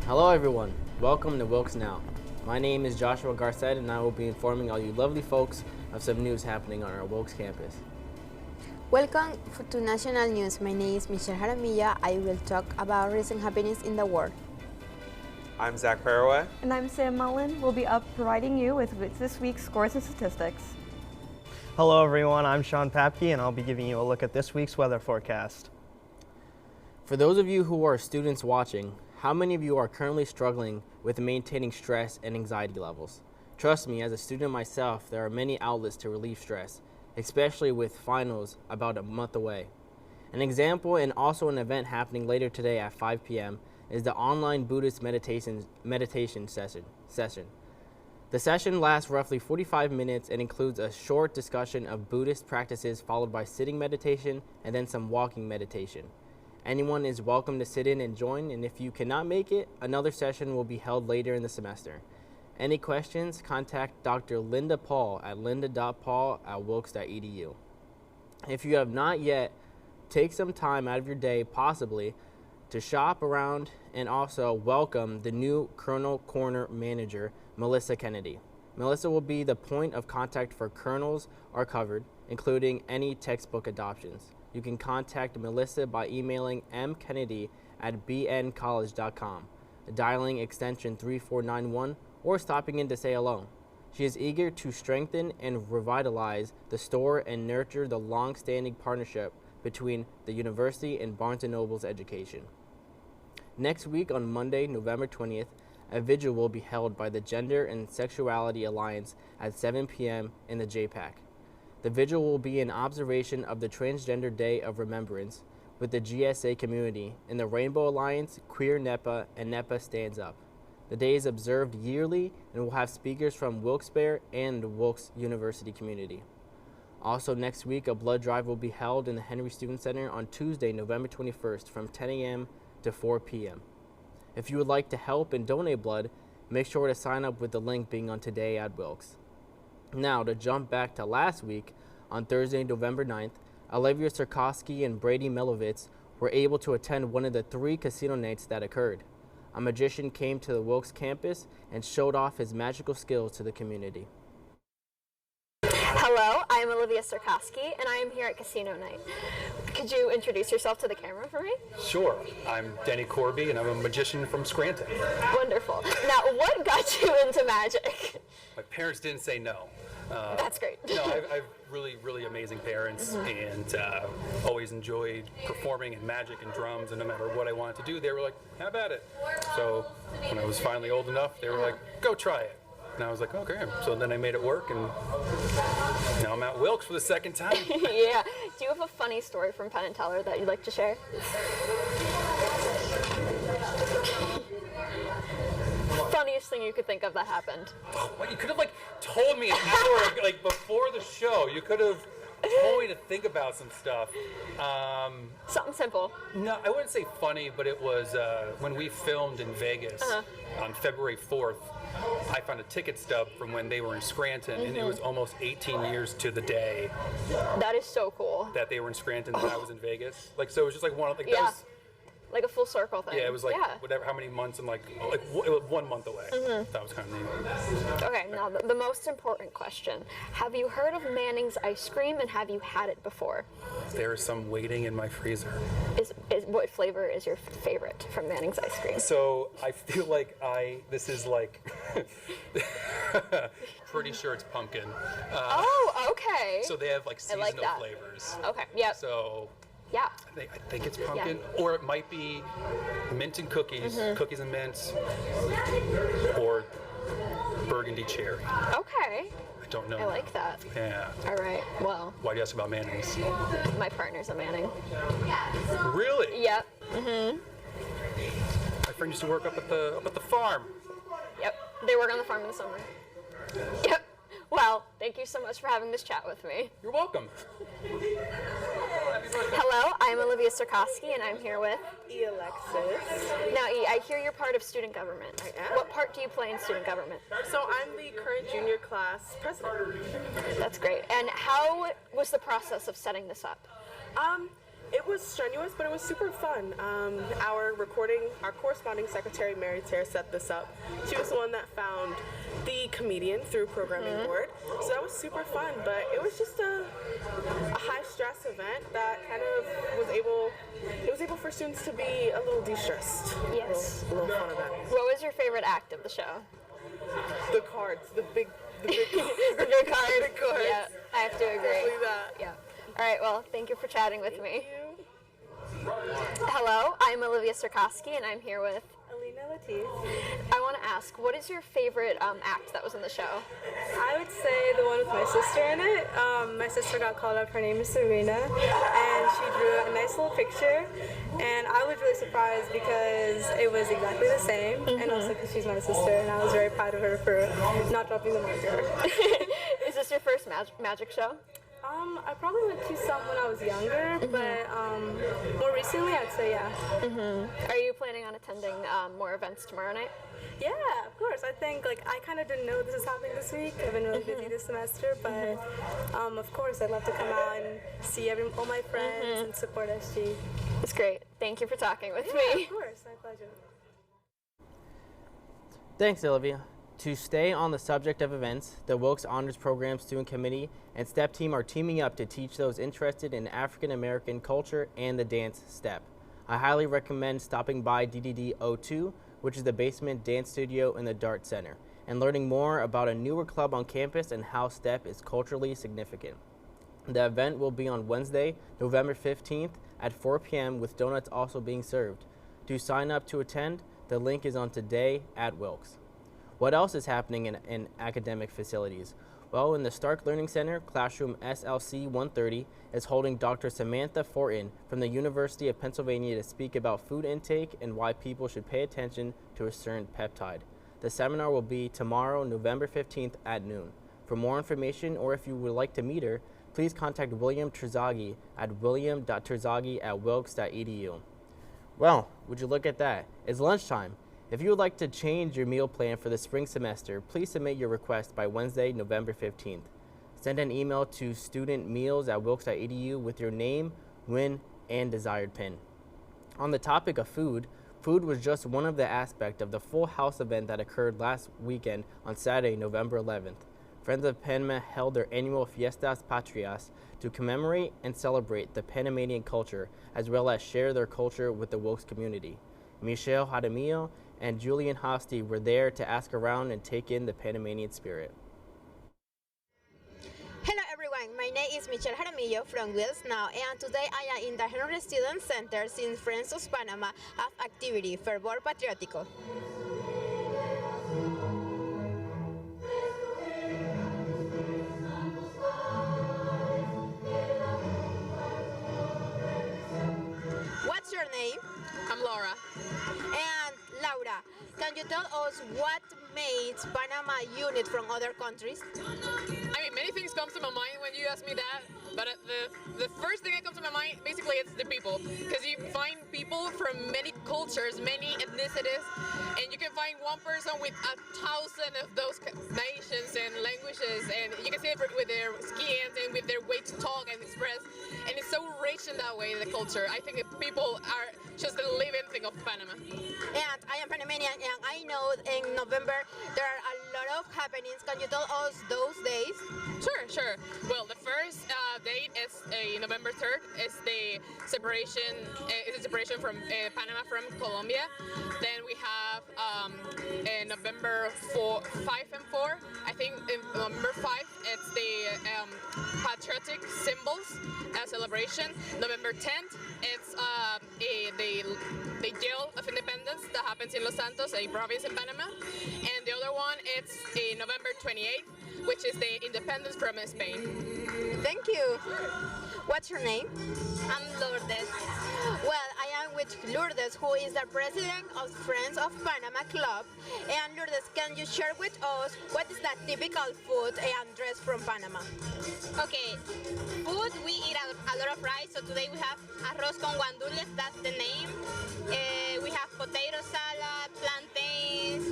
Hello everyone, welcome to WilkesNow. My name is Joshua Garcet and I will be informing all you lovely folks of some news happening on our Wilkes campus. Welcome to National News. My name is Michelle Jaramilla. I will talk about recent happenings in the world. I'm Zach Faraway. And I'm Sam Mullen. We'll be providing you with this week's scores and statistics. Hello everyone, I'm Sean Papke and I'll be giving you a look at this week's weather forecast. For those of you who are students watching, how many of you are currently struggling with maintaining stress and anxiety levels? Trust me, as a student myself, there are many outlets to relieve stress, especially with finals about a month away. An example and also an event happening later today at 5 p.m. is the online Buddhist meditation session. The session lasts roughly 45 minutes and includes a short discussion of Buddhist practices followed by sitting meditation and then some walking meditation. Anyone is welcome to sit in and join, and if you cannot make it, another session will be held later in the semester. Any questions, contact Dr. Linda Paul at linda.paul@wilkes.edu. If you have not yet, take some time out of your day, possibly, to shop around and also welcome the new Kernel Corner manager, Melissa Kennedy. Melissa will be the point of contact for kernels are covered, including any textbook adoptions. You can contact Melissa by emailing mkennedy@bncollege.com, dialing extension 3491, or stopping in to say hello. She is eager to strengthen and revitalize the store and nurture the long-standing partnership between the university and Barnes & Noble's education. Next week on Monday, November 20th, a vigil will be held by the Gender and Sexuality Alliance at 7 p.m. in the JPAC. The vigil will be an observation of the Transgender Day of Remembrance with the GSA community in the Rainbow Alliance, Queer NEPA, and NEPA Stands Up. The day is observed yearly and will have speakers from Wilkes-Barre and the Wilkes University community. Also next week, a blood drive will be held in the Henry Student Center on Tuesday, November 21st from 10 a.m. to 4 p.m. If you would like to help and donate blood, make sure to sign up with the link being on Today at Wilkes. Now, to jump back to last week, on Thursday, November 9th, Olivia Sarkowski and Brady Melovitz were able to attend one of the 3 casino nights that occurred. A magician came to the Wilkes campus and showed off his magical skills to the community. Hello, I am Olivia Sarkowski, and I am here at Casino Night. Could you introduce yourself to the camera for me? Sure. I'm Denny Corby, and I'm a magician from Scranton. Wonderful. Now, what got you into magic? My parents didn't say no. That's great. No, I've really, really amazing parents, and always enjoyed performing and magic and drums, and no matter what I wanted to do, they were like, how about it? So when I was finally old enough, they were like, go try it. And I was like, okay. So then I made it work, and now I'm at Wilkes for the second time. Yeah. Do you have a funny story from Penn and Teller that you'd like to share? Funniest thing you could think of that happened. Well, you could have told me an hour before the show. You could have told me to think about some stuff. Something simple. No, I wouldn't say funny, but it was when we filmed in Vegas on February 4th. I found a ticket stub from when they were in Scranton, and it was almost 18 years to the day. That is so cool. That they were in Scranton and I was in Vegas. So it was just one of Yeah. that was, like a full circle thing. yeah, it was whatever, how many months and it was 1 month away. That was kind of neat. Okay, now the most important question. Have you heard of Manning's ice cream, and have you had it before? There is some waiting in my freezer. What flavor is your favorite from Manning's ice cream? So I feel like this is pretty sure it's pumpkin. Oh, okay. So they have seasonal that. flavors. Okay, yeah. So yeah. I think it's pumpkin, or it might be mint and cookies, cookies and mints, or burgundy cherry. Okay. I don't know. I like that. Yeah. All right. Well, Why do you ask about Manning's? my partner's a Manning. Really? Yep. My friend used to work up at the farm. Yep. They work on the farm in the summer. Yep. Well, thank you so much for having this chat with me. You're welcome. Hello, I'm Olivia Sarkowski, and I'm here with E. Alexis. Now, E, I hear you're part of student government. I am. What part do you play in student government? So I'm the current junior class president. That's great. And how was the process of setting this up? It was strenuous, but it was super fun. Our corresponding secretary, Mary Terre, set this up. She was the one that found the comedian through programming board. So that was super fun, but it was just a high-stress event that kind of was able for students to be a little de-stressed. Yes. A little fun event. What was your favorite act of the show? The cards, the big The big card. big cards. Yeah, I have to agree. Definitely that. Yeah. All right, well, thank you for chatting with me. Thank you. Hello, I'm Olivia Sarkowski, and I'm here with... Alina Latif. I want to ask, what is your favorite act that was in the show? I would say the one with my sister in it. My sister got called up. Her name is Serena, and she drew a nice little picture. And I was really surprised because it was exactly the same, and also because she's my sister, and I was very proud of her for not dropping the marker. Is this your first magic show? I probably went to some when I was younger, but more recently I'd say yeah. Are you planning on attending more events tomorrow night? Yeah, of course. I think I kind of didn't know this was happening this week. I've been really busy this semester, but of course I'd love to come out and see all my friends and support SG. It's great. Thank you for talking with Yeah, me. of course. My pleasure. Thanks, Olivia. To stay on the subject of events, the Wilkes Honors Program Student Committee and STEP team are teaming up to teach those interested in African American culture and the dance STEP. I highly recommend stopping by DDD02, which is the basement dance studio in the Dart Center, and learning more about a newer club on campus and how STEP is culturally significant. The event will be on Wednesday, November 15th at 4 p.m. with donuts also being served. To sign up to attend, the link is on Today at Wilkes. What else is happening in academic facilities? Well, in the Stark Learning Center, classroom SLC 130 is holding Dr. Samantha Fortin from the University of Pennsylvania to speak about food intake and why people should pay attention to a certain peptide. The seminar will be tomorrow, November 15th at noon. For more information, or if you would like to meet her, please contact William Terzaghi at william.terzaghi@wilkes.edu. Well, would you look at that? It's lunchtime. If you would like to change your meal plan for the spring semester, please submit your request by Wednesday, November 15th. Send an email to studentmeals@wilkes.edu with your name, win, and desired pin. On the topic of food, food was just one of the aspects of the Full House event that occurred last weekend on Saturday, November 11th. Friends of Panama held their annual Fiestas Patrias to commemorate and celebrate the Panamanian culture, as well as share their culture with the Wilkes community. Michelle Jaramillo and Julian Hosty were there to ask around and take in the Panamanian spirit. Hello everyone, my name is Michelle Jaramillo from WilkesNow, and today I am in the Henry Student Center since Friends of Panama have activity Fervor Patriótico. What's your name? I'm Laura. And Laura, can you tell us what makes Panama unique from other countries? I mean, many things come to my mind when you ask me that, but the first thing that comes to my mind, basically, it's the people. Because you find people from many cultures, many ethnicities, and you can find one person with 1,000 of those nations and languages, and you can see it with their skins and with their way to talk and express, and it's so rich in that way, the culture. I think that people are just the living thing of Panama. And I am Panamanian, and I know in November there are a lot of happenings. Can you tell us those days? Sure. Well, the first date is November 3rd. It's the separation. It's a separation from Panama from Colombia. Then we have November 5 and 4. I think in November 5 it's the patriotic symbols celebration. November 10th it's the Yell of Independence that happens in Los Santos, a province in Panama. And the other one it's November 28th, which is the independence from Spain. Thank you. What's your name? I'm Lourdes. Well, I am with Lourdes, who is the president of Friends of Panama Club. And Lourdes, can you share with us what is the typical food and dress from Panama? Okay, food, we eat a lot of rice. So today we have arroz con guandules, that's the name. We have potato salad, plantains.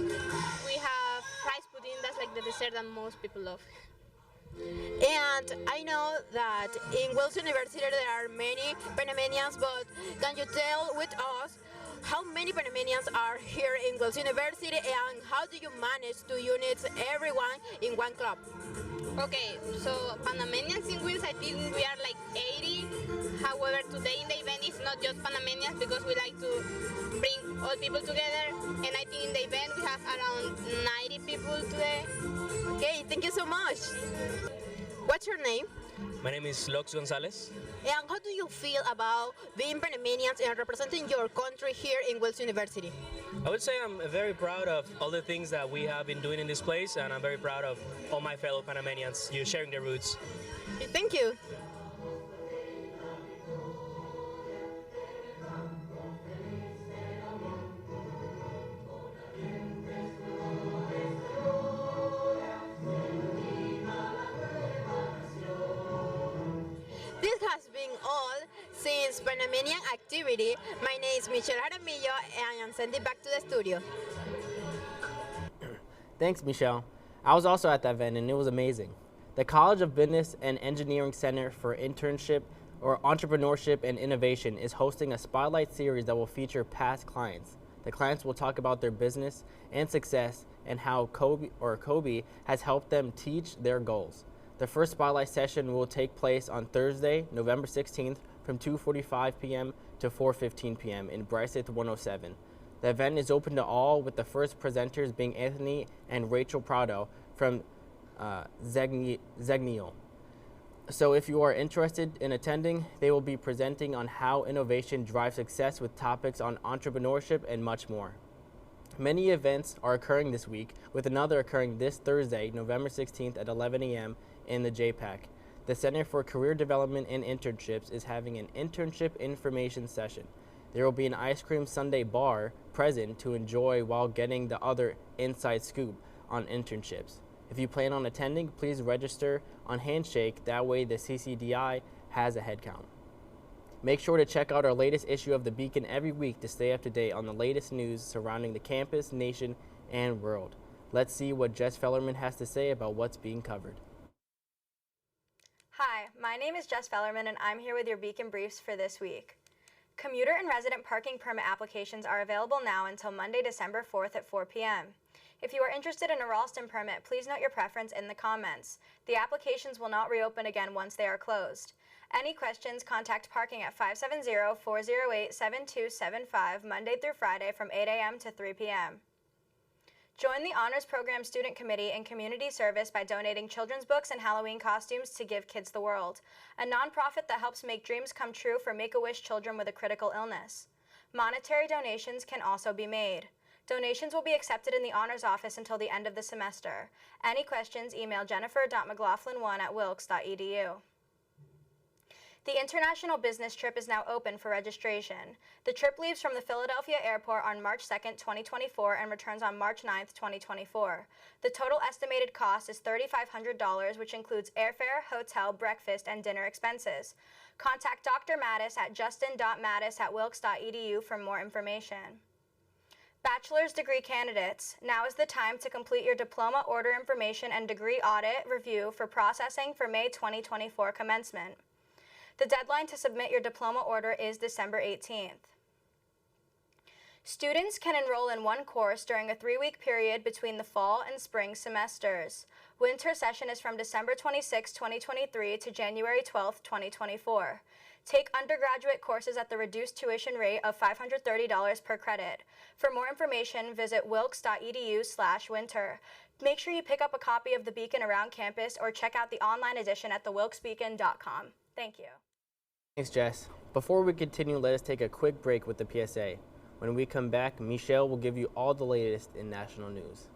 We have rice pudding, that's like the dessert that most people love. And I know that in Wilkes University there are many Panamanians, but can you tell with us how many Panamanians are here in Wilkes University and how do you manage to unite everyone in one club? Okay, so Panamanians in Wilkes, I think we are like 80. However, today in the event it's not just Panamanians because we like to bring all people together. And I think in the event we have around 90 people today. Okay, thank you so much. What's your name? My name is Lox Gonzalez. And how do you feel about being Panamanians and representing your country here in Wilkes University? I would say I'm very proud of all the things that we have been doing in this place, and I'm very proud of all my fellow Panamanians, you sharing their roots. Thank you. This has been all since Panamanian activity. My name is Michelle Jaramillo and I'm sending back to the studio. Thanks, Michelle. I was also at that event and it was amazing. The College of Business and Engineering Center for Internship or Entrepreneurship and Innovation is hosting a spotlight series that will feature past clients. The clients will talk about their business and success and how Kobe has helped them teach their goals. The first spotlight session will take place on Thursday, November 16th from 2:45 p.m. to 4:15 p.m. in Bryceth 107. The event is open to all, with the first presenters being Anthony and Rachel Prado from Zegnio. So if you are interested in attending, they will be presenting on how innovation drives success with topics on entrepreneurship and much more. Many events are occurring this week, with another occurring this Thursday, November 16th at 11 a.m. in the JPAC. The Center for Career Development and Internships is having an internship information session. There will be an ice cream sundae bar present to enjoy while getting the other inside scoop on internships. If you plan on attending, please register on Handshake, that way the CCDI has a head count. Make sure to check out our latest issue of The Beacon every week to stay up to date on the latest news surrounding the campus, nation, and world. Let's see what Jess Fellerman has to say about what's being covered. Hi, my name is Jess Fellerman and I'm here with your Beacon Briefs for this week. Commuter and resident parking permit applications are available now until Monday, December 4th at 4 p.m. If you are interested in a Ralston permit, please note your preference in the comments. The applications will not reopen again once they are closed. Any questions, contact parking at 570-408-7275 Monday through Friday from 8 a.m. to 3 p.m. Join the Honors Program Student Committee in community service by donating children's books and Halloween costumes to Give Kids the World, a nonprofit that helps make dreams come true for Make-A-Wish children with a critical illness. Monetary donations can also be made. Donations will be accepted in the Honors Office until the end of the semester. Any questions, email jennifer.mclaughlin1@wilkes.edu. The international business trip is now open for registration. The trip leaves from the Philadelphia airport on March 2nd, 2024 and returns on March 9th, 2024. The total estimated cost is $3,500, which includes airfare, hotel, breakfast, and dinner expenses. Contact Dr. Mattis at justin.mattis@wilkes.edu for more information. Bachelor's degree candidates, now is the time to complete your diploma order information and degree audit review for processing for May 2024 commencement. The deadline to submit your diploma order is December 18th. Students can enroll in one course during a 3-week period between the fall and spring semesters. Winter session is from December 26, 2023 to January 12, 2024. Take undergraduate courses at the reduced tuition rate of $530 per credit. For more information, visit wilkes.edu/winter. Make sure you pick up a copy of The Beacon around campus or check out the online edition at thewilkesbeacon.com. Thank you. Thanks, Jess. Before we continue, let us take a quick break with the PSA. When we come back, Michelle will give you all the latest in national news.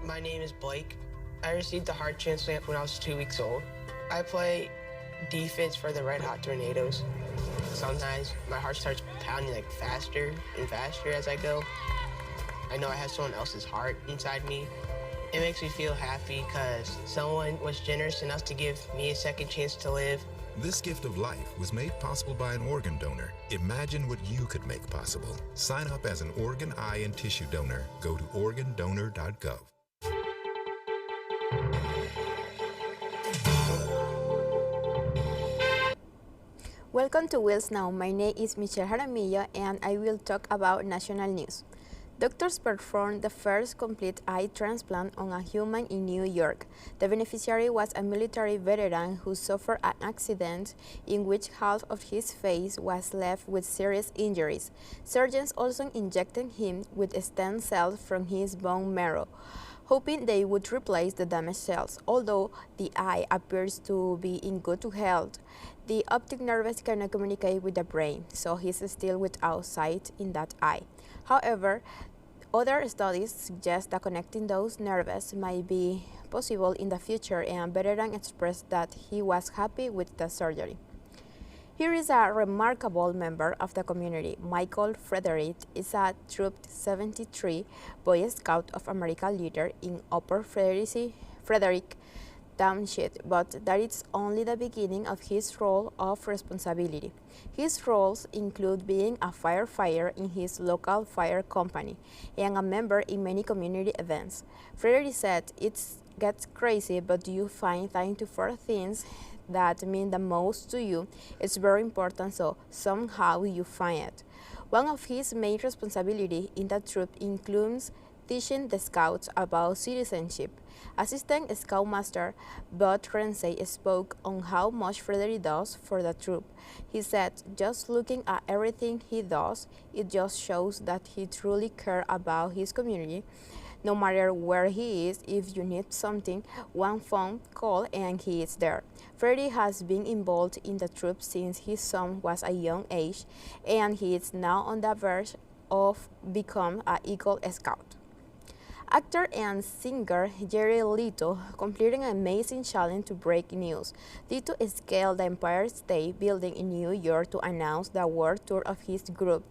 My name is Blake. I received a heart transplant when I was 2 weeks old. I play defense for the Red Hot Tornadoes. Sometimes my heart starts pounding like faster and faster as I go. I know I have someone else's heart inside me. It makes me feel happy because someone was generous enough to give me a second chance to live. This gift of life was made possible by an organ donor. Imagine what you could make possible. Sign up as an organ, eye, and tissue donor. Go to organdonor.gov. Welcome to WilkesNow. My name is Michelle Jaramillo and I will talk about national news. Doctors performed the first complete eye transplant on a human in New York. The beneficiary was a military veteran who suffered an accident in which half of his face was left with serious injuries. Surgeons also injected him with stem cells from his bone marrow, hoping they would replace the damaged cells. Although the eye appears to be in good health, the optic nerves cannot communicate with the brain, so he's still without sight in that eye. However, other studies suggest that connecting those nerves might be possible in the future, and veteran expressed that he was happy with the surgery. Here is a remarkable member of the community. Michael Frederick is a Troop 73 Boy Scout of America leader in Upper Frederick Township, but that is only the beginning of his role of responsibility. His roles include being a firefighter in his local fire company and a member in many community events. Frederick said, "It gets crazy, but you find time to for things that mean the most to you. It's very important, so somehow you find it." One of his main responsibilities in the troop includes teaching the scouts about citizenship. Assistant Scoutmaster Bud Rensey spoke on how much Frederick does for the troop. He said, "Just looking at everything he does, it just shows that he truly cares about his community. No matter where he is, if you need something, one phone call and he is there." Freddie has been involved in the troop since his son was a young age, and he is now on the verge of becoming an Eagle Scout. Actor and singer Jerry Leto completed an amazing challenge to break news. Leto scaled the Empire State Building in New York to announce the world tour of his group,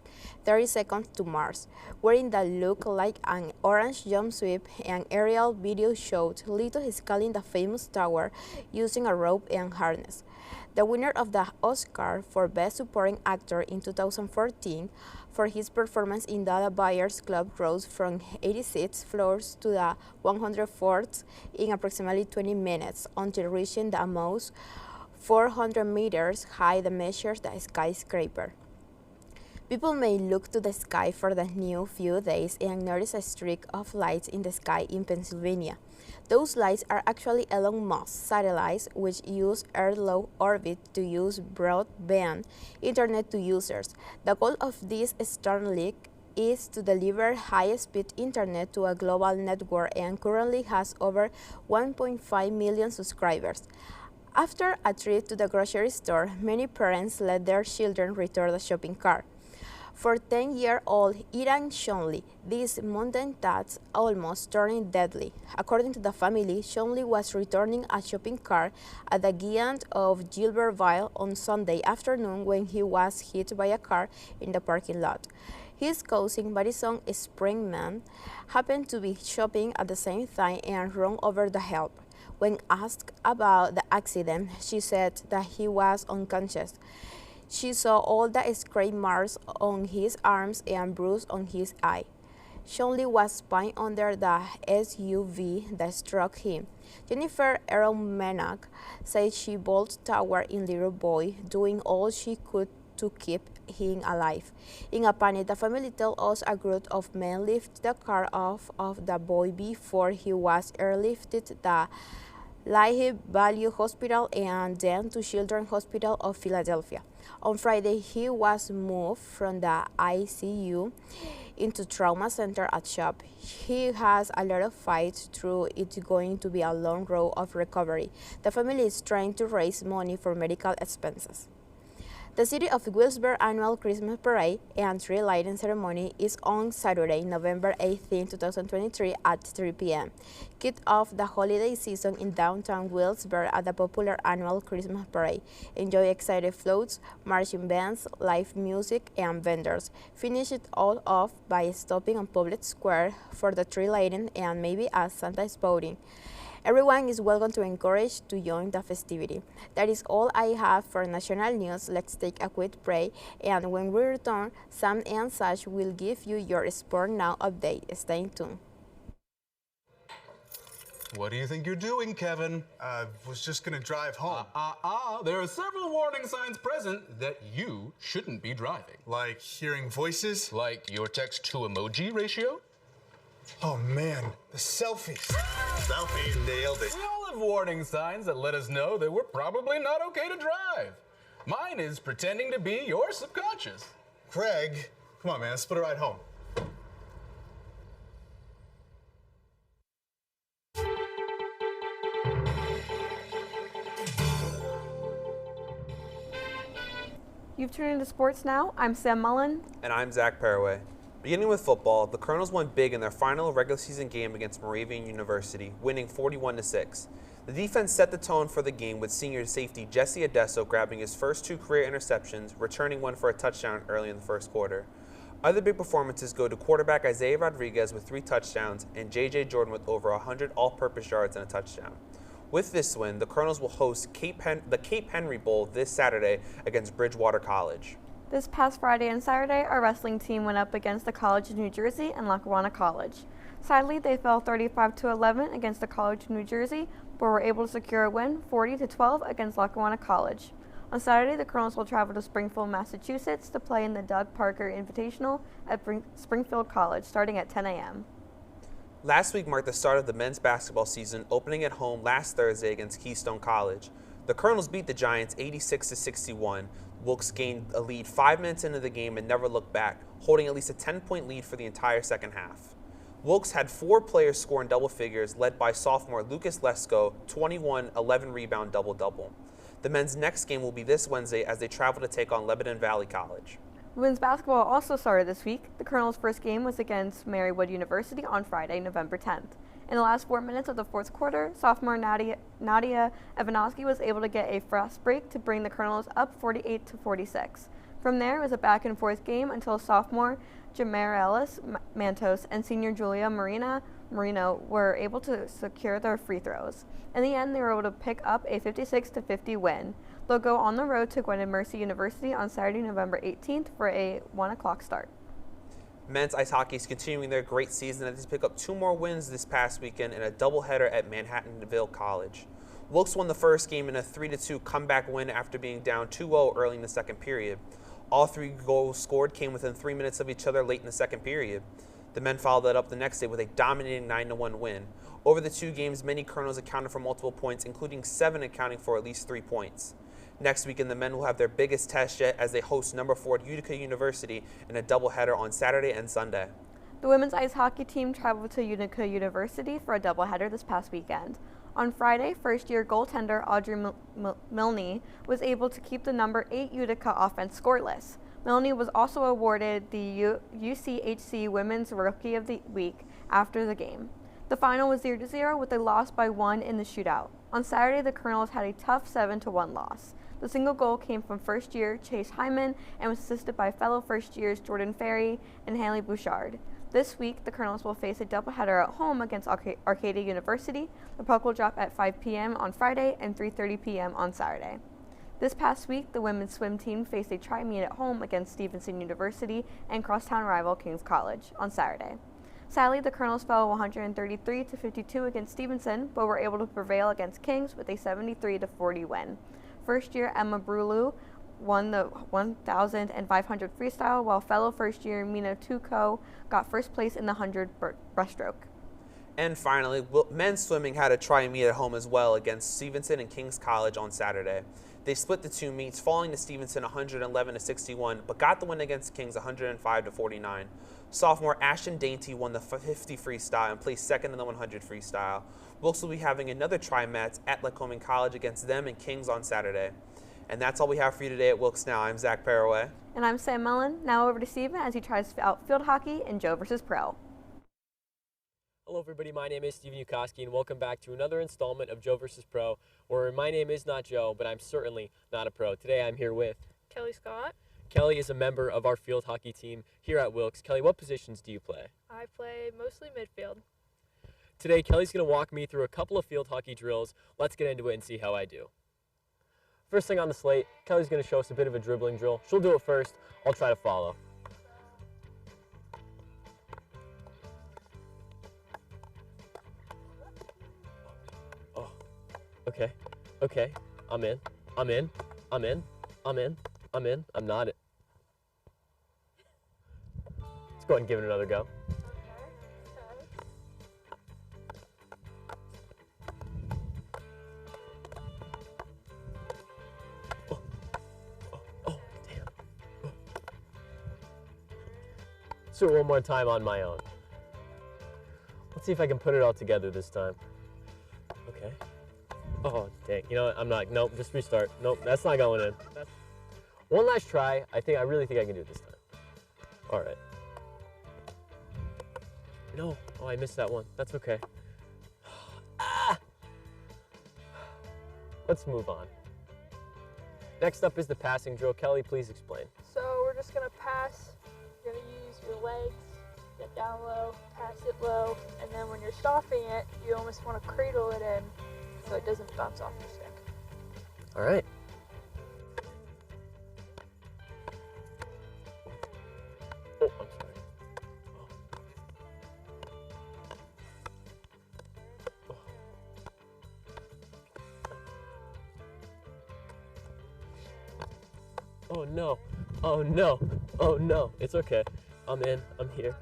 30 Seconds to Mars. Wearing the look like an orange jumpsuit, an aerial video showed Leto scaling the famous tower using a rope and harness. The winner of the Oscar for Best Supporting Actor in 2014 for his performance in the Buyers Club rose from 86 floors to the 104th in approximately 20 minutes until reaching the almost 400 meters high that measures the skyscraper. People may look to the sky for the new few days and notice a streak of lights in the sky in Pennsylvania. Those lights are actually Elon Musk's satellites, which use Earth low orbit to use broadband internet to users. The goal of this Starlink is to deliver high-speed internet to a global network and currently has over 1.5 million subscribers. After a trip to the grocery store, many parents let their children return the shopping cart. For 10-year-old Iran Shonli, this mundane task almost turned deadly. According to the family, Shonli was returning a shopping cart at the Giant of Gilbertville on Sunday afternoon when he was hit by a car in the parking lot. His cousin, Madison Springman, happened to be shopping at the same time and ran over the help. When asked about the accident, she said that he was unconscious. She saw all the scrape marks on his arms and bruises on his eye. Shonli was pinned under the SUV that struck him. Jennifer Ehrlmanak said she bolted toward in little boy, doing all she could to keep him alive. In a panic, the family told us a group of men lifted the car off of the boy before he was airlifted to the Lehigh Valley Hospital and then to Children's Hospital of Philadelphia. On Friday, he was moved from the ICU into trauma center at CHOP. He has a lot of fights through. It's going to be a long road of recovery. The family is trying to raise money for medical expenses. The City of Wilkesboro annual Christmas parade and tree lighting ceremony is on Saturday, November 18, 2023 at 3 p.m. Kick off the holiday season in downtown Wilkesboro at the popular annual Christmas parade. Enjoy excited floats, marching bands, live music, and vendors. Finish it all off by stopping on Public Square for the tree lighting and maybe a Santa's boating. Everyone is welcome to encourage to join the festivity. That is all I have for national news. Let's take a quick break, and when we return, Sam and Sash will give you your Sport Now update. Stay tuned. What do you think you're doing, Kevin? Was just gonna drive home. There are several warning signs present that you shouldn't be driving. Like hearing voices? Like your text-to-emoji ratio? Oh man, the selfies. Selfies. Nailed it. We all have warning signs that let us know that we're probably not okay to drive. Mine is pretending to be your subconscious. Craig, come on man, let's split a ride home. You've tuned into Sports Now. I'm Sam Mullen. And I'm Zach Paraway. Beginning with football, the Colonels won big in their final regular season game against Moravian University, winning 41-6. The defense set the tone for the game with senior safety Jesse Adesso grabbing his first 2 career interceptions, returning one for a touchdown early in the first quarter. Other big performances go to quarterback Isaiah Rodriguez with 3 touchdowns and J.J. Jordan with over 100 all-purpose yards and a touchdown. With this win, the Colonels will host the Cape Henry Bowl this Saturday against Bridgewater College. This past Friday and Saturday, our wrestling team went up against the College of New Jersey and Lackawanna College. Sadly, they fell 35-11 against the College of New Jersey, but were able to secure a win 40-12 against Lackawanna College. On Saturday, the Colonels will travel to Springfield, Massachusetts to play in the Doug Parker Invitational at Springfield College starting at 10 a.m. Last week marked the start of the men's basketball season, opening at home last Thursday against Keystone College. The Colonels beat the Giants 86-61. Wilkes gained a lead 5 minutes into the game and never looked back, holding at least a 10-point lead for the entire second half. Wilkes had 4 players score in double figures, led by sophomore Lucas Lesko, 21, 11 rebound double-double. The men's next game will be this Wednesday as they travel to take on Lebanon Valley College. Women's basketball also started this week. The Colonels' first game was against Marywood University on Friday, November 10th. In the last 4 minutes of the fourth quarter, sophomore Nadia Ivanovsky was able to get a fast break to bring the Colonels up 48-46. From there, it was a back-and-forth game until sophomore Jamarelis Mantos and senior Julia Marino were able to secure their free throws. In the end, they were able to pick up a 56-50 win. They'll go on the road to Gwynedd Mercy University on Saturday, November 18th for a 1 o'clock start. Men's ice hockey is continuing their great season as they pick up 2 more wins this past weekend in a doubleheader at Manhattanville College. Wilkes won the first game in a 3-2 comeback win after being down 2-0 early in the second period. All 3 goals scored came within 3 minutes of each other late in the second period. The men followed that up the next day with a dominating 9-1 win. Over the 2 games, many Colonels accounted for multiple points, including 7 accounting for at least 3 points. Next weekend, the men will have their biggest test yet as they host number 4 Utica University in a doubleheader on Saturday and Sunday. The women's ice hockey team traveled to Utica University for a doubleheader this past weekend. On Friday, first-year goaltender Audrey Milne was able to keep the number 8 Utica offense scoreless. Milne was also awarded the UCHC Women's Rookie of the Week after the game. The final was 0-0 with a loss by 1 in the shootout. On Saturday, the Colonels had a tough 7-1 loss. The single goal came from first-year Chase Hyman and was assisted by fellow first-years Jordan Ferry and Haley Bouchard. This week, the Colonels will face a doubleheader at home against Arcadia University. The puck will drop at 5 p.m. on Friday and 3:30 p.m. on Saturday. This past week, the women's swim team faced a tri-meet at home against Stevenson University and crosstown rival King's College on Saturday. Sadly, the Colonels fell 133-52 against Stevenson, but were able to prevail against Kings with a 73-40 win. First-year Emma Brulu won the 1,000 and 500 freestyle, while fellow first-year Mina Tuco got first place in the 100 breaststroke. And finally, men's swimming had a tri-meet at home as well against Stevenson and King's College on Saturday. They split the 2 meets, falling to Stevenson 111-61, but got the win against Kings 105-49. Sophomore Ashton Dainty won the 50 freestyle and placed second in the 100 freestyle. Wilkes will be having another tri-met at Lycoming College against them and Kings on Saturday. And that's all we have for you today at WilkesNow. I'm Zach Paraway. And I'm Sam Mullen. Now over to Steven as he tries out field hockey in Joe vs. Pro. Hello everybody, my name is Steven Yukoski and welcome back to another installment of Joe vs. Pro, where my name is not Joe, but I'm certainly not a pro. Today I'm here with Kelly Scott. Kelly is a member of our field hockey team here at Wilkes. Kelly, what positions do you play? I play mostly midfield. Today Kelly's going to walk me through a couple of field hockey drills. Let's get into it and see how I do. First thing on the slate, Kelly's going to show us a bit of a dribbling drill. She'll do it first. I'll try to follow. Okay. Okay. I'm in. I'm in. I'm in. I'm in. I'm in. I'm not it. Let's go ahead and give it another go. Let's do it one more time on my own. Let's see if I can put it all together this time. Okay. Oh, dang. You know what? I'm not. Nope, just restart. Nope, that's not going in. One last try. I really think I can do it this time. All right. No. Oh, I missed that one. That's okay. Ah! Let's move on. Next up is the passing drill. Kelly, please explain. So we're just gonna pass. You're gonna use your legs, get down low, pass it low, and then when you're stopping it, you almost want to cradle it in so it doesn't bounce off your stick. All right. Oh, I'm sorry. Oh no. Oh no. Oh no. It's okay. I'm in. I'm here.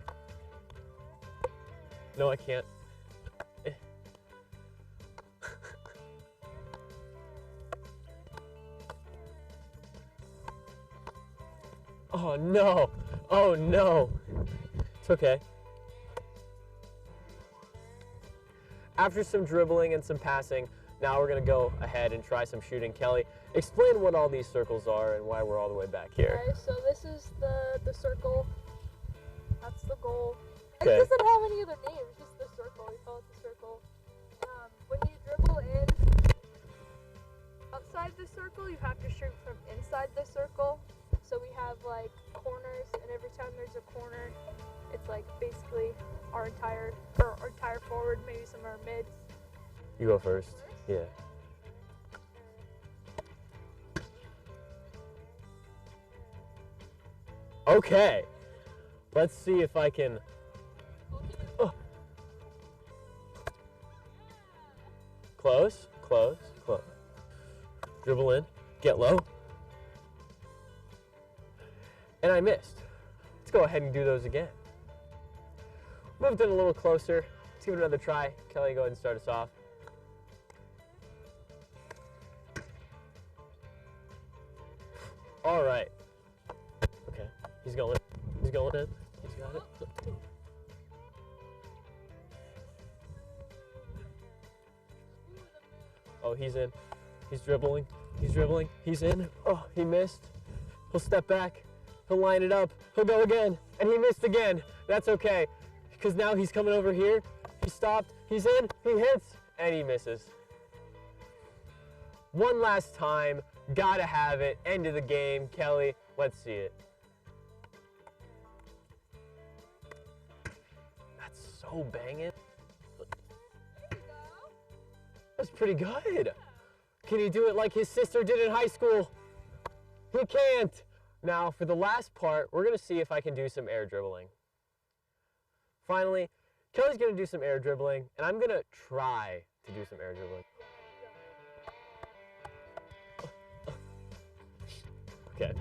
No, I can't. Oh no. Oh no. It's okay. After some dribbling and some passing, now we're going to go ahead and try some shooting. Kelly, explain what all these circles are and why we're all the way back here. Okay, so this is the circle. That's the goal. Okay. It doesn't have any other name, it's just the circle. We call it the circle. When you dribble in outside the circle, you have to shoot from inside the circle. So we have like corners, and every time there's a corner, it's like basically our entire forward, maybe some of our mids. You go first. Yeah. Okay. Let's see if I can. Close, close, close. Dribble in, get low. And I missed. Let's go ahead and do those again. Moved in a little closer. Let's give it another try. Kelly, go ahead and start us off. All right. Okay, he's going. He's going in. He's got it. Oh, he's in. He's dribbling. He's dribbling. He's in. Oh, he missed. He'll step back. He'll line it up. He'll go again. And he missed again. That's okay. Because now he's coming over here. He stopped. He's in. He hits. And he misses. One last time. Gotta have it. End of the game. Kelly, let's see it. That's so banging. That's pretty good. Can he do it like his sister did in high school? He can't. Now, for the last part, we're going to see if I can do some air dribbling. Finally, Kelly's going to do some air dribbling, and I'm going to try to do some air dribbling. Okay.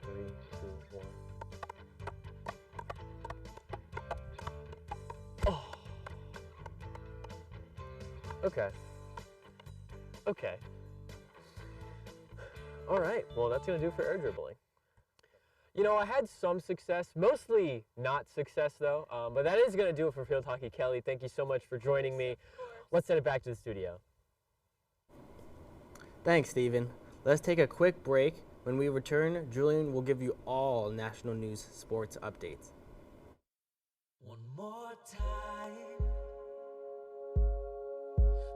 3, 2, 1. Oh. Okay. Okay. All right. Well, that's going to do for air dribbling. You know, I had some success, mostly not success though, but that is going to do it for Field Hockey. Kelly, thank you so much for joining me. Let's send it back to the studio. Thanks, Steven. Let's take a quick break. When we return, Julian will give you all national news sports updates. One more time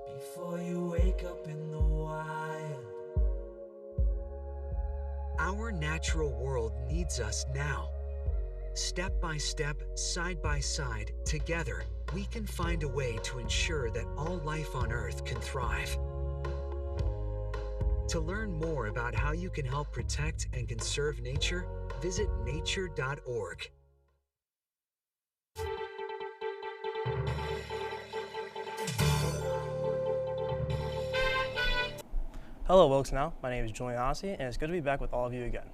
before you wake up in the wild. Our natural world needs us now. Step by step, side by side, together, we can find a way to ensure that all life on Earth can thrive. To learn more about how you can help protect and conserve nature, visit nature.org. Hello, WilkesNow. My name is Julian Hossie, and it's good to be back with all of you again.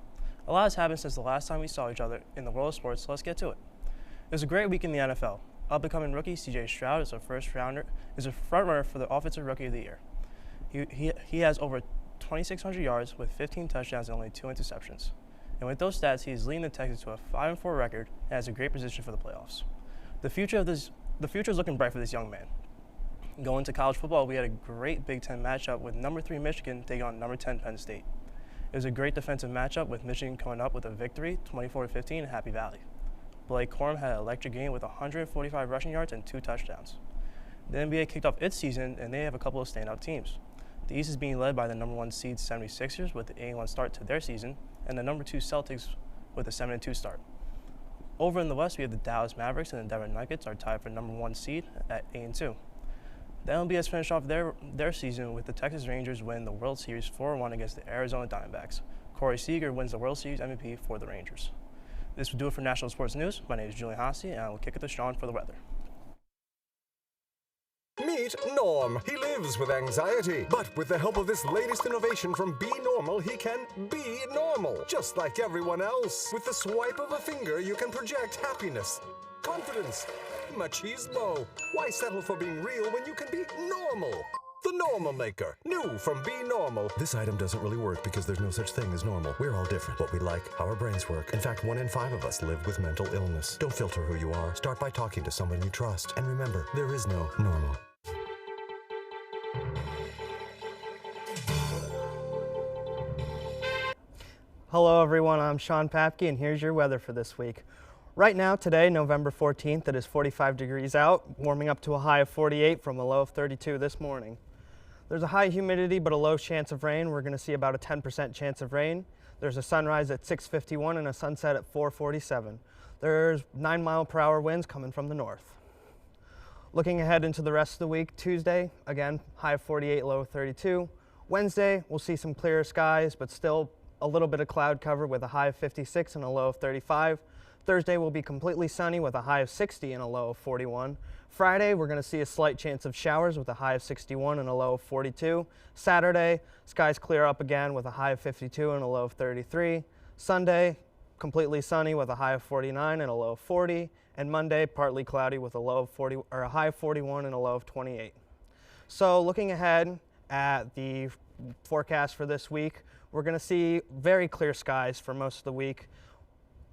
A lot has happened since the last time we saw each other in the world of sports, so let's get to it. It was a great week in the NFL. Up-and-coming rookie C.J. Stroud is a front-runner for the Offensive Rookie of the Year. He has over 2,600 yards with 15 touchdowns and only 2 interceptions. And with those stats, he is leading the Texans to a 5-4 record and has a great position for the playoffs. The future is looking bright for this young man. Going to college football, we had a great Big Ten matchup with number 3 Michigan taking on number 10 Penn State. It was a great defensive matchup with Michigan coming up with a victory, 24-15 in Happy Valley. Blake Corum had an electric game with 145 rushing yards and 2 touchdowns. The NBA kicked off its season, and they have a couple of standout teams. The East is being led by the number 1 seed 76ers with an 8-1 start to their season, and the number 2 Celtics with a 7-2 start. Over in the West, we have the Dallas Mavericks and the Denver Nuggets are tied for number 1 seed at 8-2. The NBA finished off their season with the Texas Rangers winning the World Series 4-1 against the Arizona Diamondbacks. Corey Seager wins the World Series MVP for the Rangers. This will do it for National Sports News. My name is Julian Hossie, and I will kick it to Sean for the weather. Meet Norm. He lives with anxiety, but with the help of this latest innovation from Be Normal, he can be normal, just like everyone else. With the swipe of a finger, you can project happiness, confidence, machismo. Why settle for being real when you can be normal? The Normal Maker, new from Be Normal. This item doesn't really work because there's no such thing as normal. We're all different. What we like, how our brains work. In fact, 1 in 5 of us live with mental illness. Don't filter who you are. Start by talking to someone you trust. And remember, there is no normal. Hello everyone, I'm Sean Papke, and here's your weather for this week. Right now, today, November 14th, it is 45 degrees out, warming up to a high of 48 from a low of 32 this morning. There's a high humidity but a low chance of rain. We're going to see about a 10% chance of rain. There's a sunrise at 6:51 and a sunset at 4:47. There's 9-mile-per-hour winds coming from the north. Looking ahead into the rest of the week, Tuesday, again, high of 48, low of 32. Wednesday, we'll see some clearer skies, but still a little bit of cloud cover with a high of 56 and a low of 35. Thursday will be completely sunny with a high of 60 and a low of 41. Friday, we're going to see a slight chance of showers with a high of 61 and a low of 42. Saturday, skies clear up again with a high of 52 and a low of 33. Sunday, completely sunny with a high of 49 and a low of 40. And Monday, partly cloudy with a low of 40 or a high of 41 and a low of 28. So looking ahead at the forecast for this week, we're going to see very clear skies for most of the week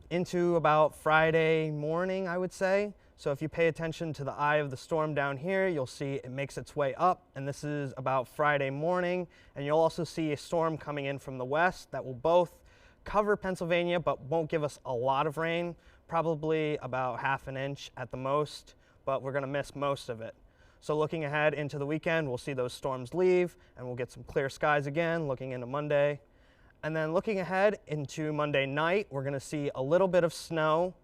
into about Friday morning, I would say. So if you pay attention to the eye of the storm down here, you'll see it makes its way up, and this is about Friday morning. And you'll also see a storm coming in from the west that will both cover Pennsylvania but won't give us a lot of rain, probably about ½ an inch at the most, but we're going to miss most of it. So looking ahead into the weekend, we'll see those storms leave and we'll get some clear skies again looking into Monday. And then looking ahead into Monday night, we're going to see a little bit of snow.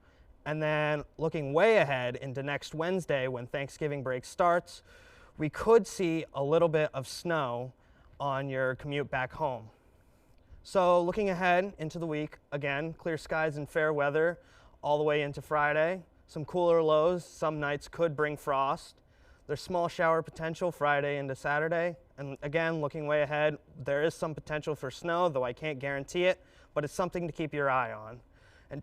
And then looking way ahead into next Wednesday when Thanksgiving break starts, we could see a little bit of snow on your commute back home. So looking ahead into the week, again, clear skies and fair weather all the way into Friday. Some cooler lows, some nights could bring frost. There's small shower potential Friday into Saturday. And again, looking way ahead, there is some potential for snow, though I can't guarantee it, but it's something to keep your eye on. And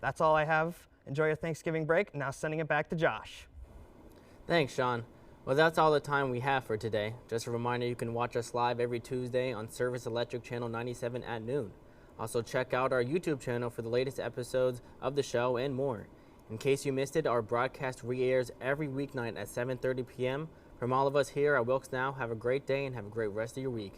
that's all I have. Enjoy your Thanksgiving break. Now sending it back to Josh. Thanks, Sean. Well, that's all the time we have for today. Just a reminder, you can watch us live every Tuesday on Service Electric Channel 97 at noon. Also, check out our YouTube channel for the latest episodes of the show and more. In case you missed it, our broadcast re-airs every weeknight at 7:30 p.m. From all of us here at WilkesNow, have a great day and have a great rest of your week.